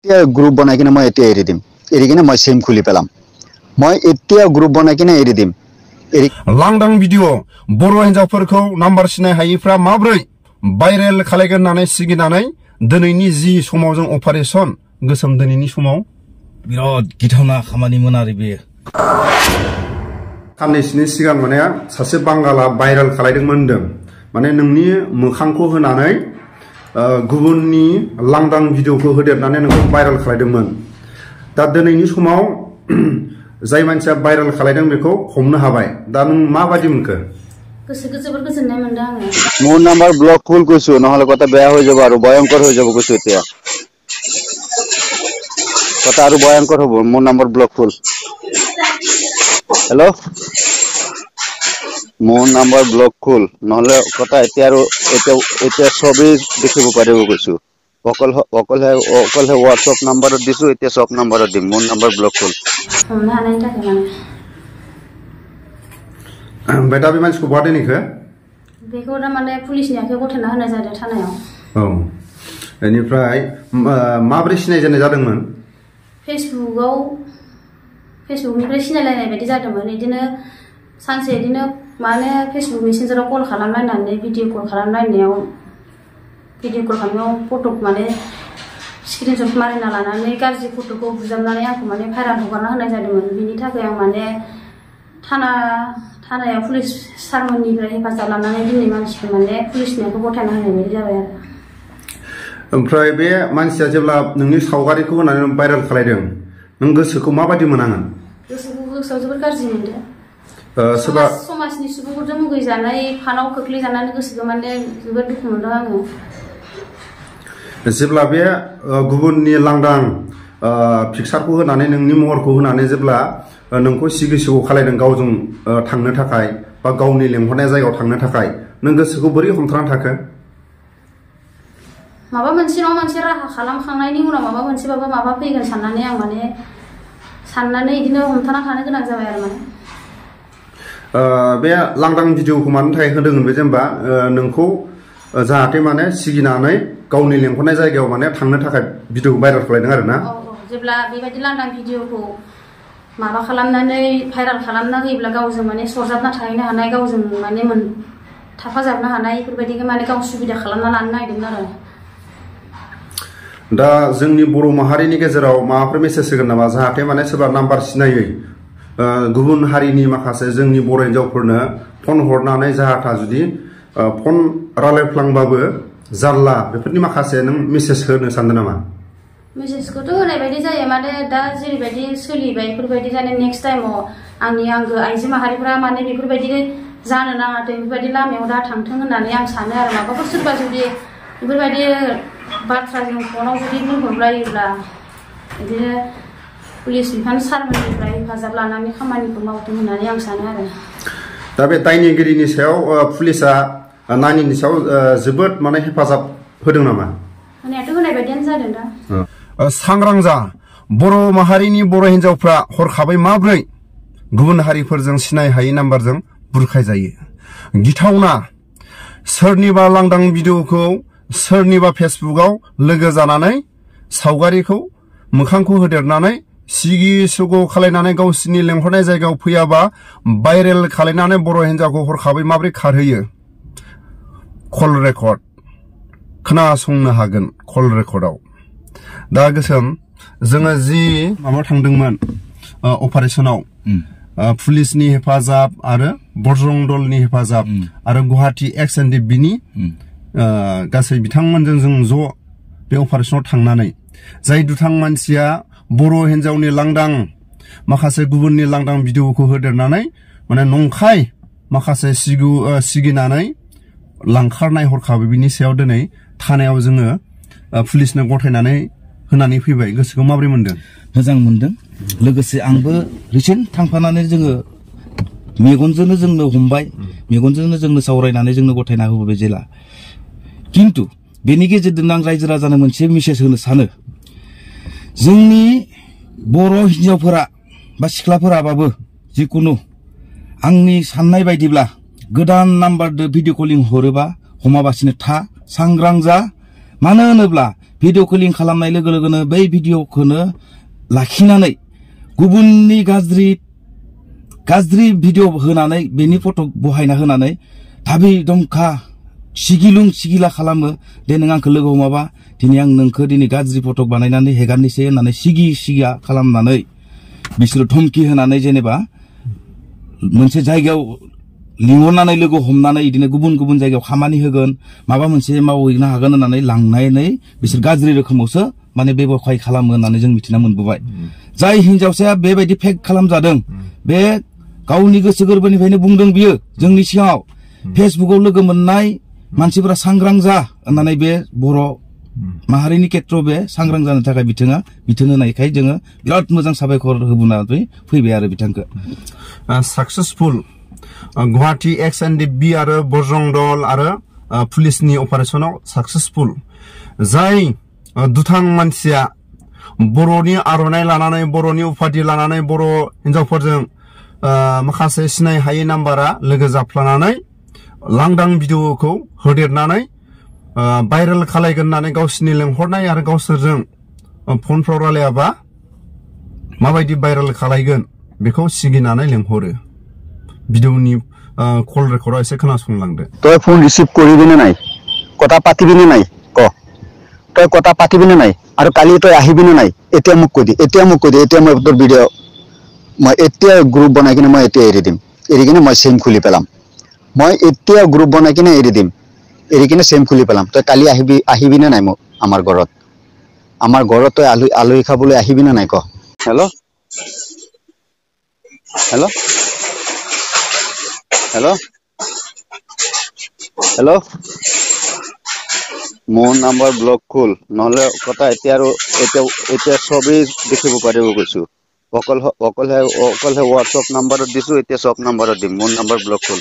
এতিয়া গ্ৰুপ বনাই কিনে মই এতিয়া এৰি দিম এৰি কিনে মই সিম খুলি পেলাম মই এতিয়া গ্ৰুপ বনাই কিনে এৰি দিম लांदां भिडिअ बर' हिन्जावफोरखौ नाम्बार सिनाय हायिफ्रा माब्रै भाइरेल खालायगोन होननानै सिगिनानै दिनैनि जि समाव जों अपारेशन गोसोम दिनैनि समाव बिराद गिथावना खामानिमोन आरो बेयो साननैसोनि सिगां माने सासे बांगाला भाइरेल खालायदोंमोन होनदों माने नोंनि मोखांखौ होनानै गुबुननि लांदां भिडिअखौ होदेरनानै नोंखौ भाइरेल खालायदोंमोन दा दिनैनि समाव जाय मानसिया भाइरेल खालायदों बेखौ हमनो हाबाय दा नों माबादि मोनखो गोसोखौ जोबोर गोजोननाय मोनदों आङो मोर नाम्बार ब्लक खुल কৈছো নহলে কথা বেয়া হৈ যাব আৰু ভয়ঙ্কর হৈ যাব কৈছো এতিয়া কথা আৰু ভয়ঙ্কর হ'ব মোর নাম্বার ব্লক খুল हेलो मोर नाम्बार ब्लक खुल নহলে কথা এতিয়া আৰু এতিয়া সবই দেখিব পাৰিব কৈছো অকল WhatsApp নাম্বাৰত দিছো এতিয়া সব নাম্বাৰত দিম মোর নাম্বার ব্লক খুল हमनो हानायनि थाखाय माने बेटा बे मानसिखौ बहा दोनैखो बेखौ दा माने पुलिसनि आखायाव गथायना होनाय जादों थानायाव औ बेनिफ्राय माब्रै सिनायजेननाय जादोंमोन फेसबुकनिफ्राय सिनायलायनाय बायदि जादोंमोन इदिनो सानसे इदिनो माने फेसबुक मेसेन्जाराव कल खालामलायनानै भिडिअ कल खालामलायनायाव फटक माने स्क्रिनशट मारिना लानानै गाज्रि फट'खौ बुजाबनानै आंखौ माने भाइराल हगारना होनाय जादोंमोन बिनि थाखाय आं माने थानायाव पुलिस सारमोननिफ्राय हेफाजाब लानानै दिनै मानसिखौ माने पुलिसनि आखायाव गथायना होनाय बायदि जाबाय आरो ओमफ्राय बे मानसिया जेब्ला नोंनि सावगारिखौ होनानै भाइराल खालायदों नों गोसोखौ माबादि मोनाङो गोसोआव जोबोर गाज्रि मोनदों समाजनि सुबुंफोरजों मुगैजानाय फानाव खोख्लैजानानै गोसोखौ माने जोबोर दुखु मोनदों आङो जेब्ला बे गुबुननि लांदां पिक्सारखौ होनानै नोंनि महरखौ होनानै जेब्ला नोंखौ सिगिसिगौ खालायदों गावजों थांनो थाखाय बा गावनि लेंहरनाय जायगायाव थांनो थाखाय नों गोसोखौ बोरै हमथाना थाखो माबा मोनसे नङा मोनसे राहा खालामखांनायनि उनाव माबा मोनसेबाबो माबा फैगोन साननानै आं माने इदिनो हमथाना थानो गोनां जाबाय आरो माने बे लांदां भिडिअखौ मानो थाखाय होदोंमोन बे जेनेबा नोंखौ जाहाथे माने सिगिनानै गावनि लेंहरनाय जायगायाव माने थांनो थाखाय भिडिअखौ भाइराल खालायदों आरो ना जेब्ला बेबायदि लांदां भिडिअखौ माबा खालामनानै भाइराल खालामना होयोब्ला गावजों माने सरजाबना थाहैनो हानाय गावजों माने थाफाजाबनो हानाय बेफोरबायदिखौ माने गाव सुबिदा खालामना लानो नागिरदोंमोन आरो दा जोंनि बर' माहारिनि गेजेराव माबाफोर मेसेज होगोन नामा जाहाथे माने सोरबा नाम्बार सिनायै गुबुन हारिनि माखासे जोंनि बर' हिन्जावफोरनो फन हरनानै जाहाथा जुदि फन रायलायफ्लांबाबो जारला बेफोरनि माखासे नों मेसेज होनो सानदों नामा मेसेजखौथ' होनाय बायदि जायो माने दा जेरैबायदि सोलिबाय बेफोरबायदि जाने नेक्स्ट टाइमाव आंनि आंगो आइजो माहारिफोरा माने बेफोरबायदि जानो नाङाथों बेफोरबायदि लामायाव दा थांथों होननानै आं सानो आरो माबाफोर सोरबा जुदि बेफोरबायदि बाथ्राजों फनाव जुदि बुंहरलायोब्ला बिदिनो पुलिस बिफान सारमोननिफ्राय हेफाजाब लानानै खामानिखौ मावथों होननानै आं सानो आरो दा बे दायनिगिरिनि सायाव पुलिसा नानिनि सायाव जोबोद माने हेफाजाब होदों नामा होनायाथ' होनाय बायदियानो जादों दा सांग्रां जा बर' माहारिनि बर' हिन्जावफ्रा हरखाबै माब्रै गुबुन हारिफोरजों सिनाय हायै नाम्बारजों बुरखाय जायो गिथावना सोरनिबा लांदां भिडिअखौ सोरनिबा फेसबुकआव लोगो जानानै सावगारिखौ मोखांखौ होदेरनानै सिगि सुगु खालायनानै गावसिनि लेंहरनाय जायगायाव फैयाबा भाइरेल खालायनानै बर' हिन्जावखौ हरखाबै माब्रै खारहोयो कल रेकर्ड खोनासंनो हागोन कल रेकर्डआव दा गोसोम जोङो जि माबा थांदोंमोन अपारेशनाव पुलिसनि हेफाजाब आरो बजरं दलनि हेफाजाब आरो गुवाहाटी XNDB-नि गासै बिथांमोनजों जों ज' बे अपारेशनाव थांनानै जाय दुथां मानसिया बर' हिन्जावनि लांदां माखासे गुबुननि लांदां भिडिअखौ होदेरनानै माने नंखाय माखासे सिगिनानै लांखारनाय हरखाबै बिनि सायाव दिनै थानायाव जोङो पुलिसनो गथायनानै होनानै फैबाय गोसोखौ माबोरै मोनदों मोजां मोनदों लोगोसे आंबो रिसेन्ट थांफानानै जोङो मेगनजोंनो जोंनो हमबाय मेगनजोंनो जोंनो सावरायनानै जोंनो गथायना होबाय जेला किन्तु बेनि गेजेरजों आं रायजो राजानो मोनसे मेसेज होनो सानो जोंनि बर' हिन्जावफोरा बा सिख्लाफोराबाबो जिकुनु आंनि साननाय बायदिब्ला गोदान नाम्बारदो भिडिअ कलिं हरोबा हमाबासिनो था सांग्रां जा मानो होनोब्ला भिडिअ कलिं खालामनाय लोगो लोगोनो बै भिडिअखौनो लाखिनानै गुबुननि गाज्रि भिडिअ होनानै बेनि फट' बहायना होनानै थाबै दंखा सिगिलुं सिगिला खालामो दे नों आंखौ लोगो हमाबा दिनै आं नोंखौ दिनै गाज्रि फट' बानायनानै हेगारनोसै होननानै सिगिया खालामनानै बिसोरो धमकि होनानै जेनेबा मोनसे जायगायाव लिंहरनानै लोगो हमनानै इदिनो गुबुन जायगायाव खामानि होगोन माबा मोनसे मावहैनो हागोन होननानै लांनानै बिसोर गाज्रि रोखोमावसो माने बेबखाय खालामो होननानै जों मिथिना मोनबोबाय जाय हिनजावसाया बेबायदि फेक खालामजादों बे गावनि गोसो गोरबोनिफ्रायनो बुंदों बियो जोंनि सिगाङाव फेसबुकाव लोगो मोननाय मानसिफोरा सांग्रां जा होननानै बे बर' माहारिनि खेथ्रआव बे सांग्रां जानो थाखाय बिथाङा बिथोन होनायखाय जोङो बिराद मोजां साबायखर होबोनानै फैबाय आरो बिथांखौ सक्सेसफुल गुवाहाटी XNDB आरो बजरं दल आरो पुलिसनि अपारेशनाव सक्सेसफुल जाय दुथां मानसिया बर'नि आर'नाइ लानानै बर'नि उपाधि लानानै बर' हिनजावफोरजों माखासे सिनाय हायै नाम्बारा लोगो जाफ्लानानै लांदां भिडिअखौ होदेरनानै भाइरेल खालायगोन होननानै गावसोरनि लेंहरनाय आरो गावसोरजों फनफ्राव रायलायाबा माबायदि भाइरेल खालायगोन बेखौ सिगिनानै लेंहरो भिडिअनि कल रेकर्डआव एसे खोनासंलांदो तই ফোন রিসিভ কৰিবিনে নাই কথা পাতিবিনে নাই ক তই কথা পাতিবিনে নাই আৰু কালি তই আহিবিনে নাই এতিয়া মোক কৈ দি এতিয়া মই তোৰ ভিডিঅ' মই এতিয়া গ্ৰুপ বনাই কিনে মই এতিয়া এৰি দিম এৰি কিনে মই সেম খুলি পেলাম মই এতিয়া গ্ৰুপ বনাই কিনে এৰি দিম এৰি কিনে সেম খুলি পেলাম তই কালি আহিবিনে নাই মোক আমাৰ ঘৰত তই আলহী খাবলৈ আহিবিনে নাই ক হেল্ল' হেল্ল' হেল্ল' হেল্ল' মোৰ নাম্বাৰ ব্লক খোল নহলে কথা এতিয়া সবেই দেখিব পাৰিব কৈছো অকলহে হোৱাটছআপ নাম্বাৰত দিছো এতিয়া সব নাম্বাৰত দিম মোৰ নাম্বাৰ ব্লক খোল